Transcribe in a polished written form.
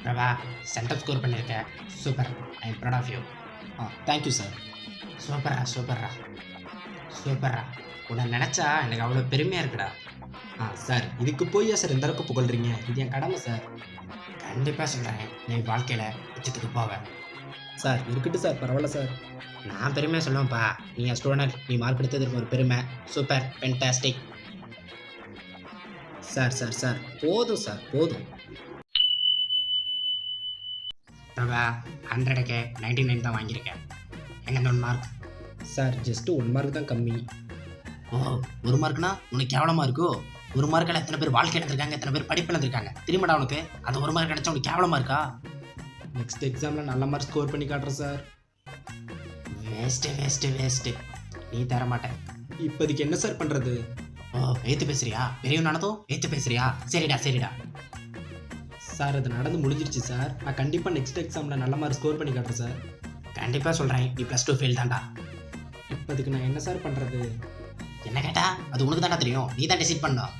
Prabha, centum score பண்ணியிருக்க. Super. I am proud of you. Thank you sir. சூப்பர்ரா சூப்பர்ரா சூப்பர்ரா. உன்னை நினச்சா எனக்கு அவ்வளோ பெருமையாக இருக்குடா. சார் இதுக்கு போய் சார் இந்த அளவுக்கு புகழ்றீங்க? இது என் கடமை சார். கண்டிப்பாக சொல்கிறேன், நீ வாழ்க்கையில் உச்சத்துக்கு போவ. சார் இருக்கட்டும் சார், பரவாயில்ல சார். நான் பெருமையாக சொல்லுவேன்ப்பா. நீ என் ஸ்டூடெண்ட், நீ மார்க் எடுத்ததுக்கு ஒரு பெருமை. Super, fantastic. Sir sir sir போதும் சார் போதும். பிரபா, 100க்கு 99 தான் வாங்கியிருக்கேன். எங்கே 1 மார்க்? சார் ஜஸ்ட் 1 மார்க் தான் கம்மி. ஓ, 1 மார்க்னா உனக்கு கேவலமாக இருக்கோ? 1 மார்க்கில் எத்தனை பேர் வாழ்க்கை இழந்திருக்காங்க, எத்தனை பேர் படிப்பு இழந்திருக்காங்க தெரியுமாடா உனக்கு? அது 1 மார்க் கிடைச்சா உனக்கு கேவலமாக இருக்கா? நெக்ஸ்ட் எக்ஸாமில் நல்ல மார்க் ஸ்கோர் பண்ணி காட்டுறேன் சார். Waste waste waste. நீ தர மாட்டேன். இப்போதைக்கு என்ன சார் பண்ணுறது? ஓ, எய்த்து பேசுறியா? பெரியவனானதும் எய்த்து பேசுறியா? சரிடா சரிடா. சார் அது நடந்து முடிஞ்சிருச்சு சார். நான் கண்டிப்பாக நெக்ஸ்ட் எக்ஸாமில் நல்ல மார்க் ஸ்கோர் பண்ணி காட்டுறேன் சார். கண்டிப்பாக சொல்கிறேன், நீ +2 ஃபெயில் தான்டா. இப்போதுக்கு நான் என்ன சார் பண்ணுறது? என்ன கேட்டா அது உனக்கு தானே தெரியும், நீ தான் டிசைட் பண்ணணும்.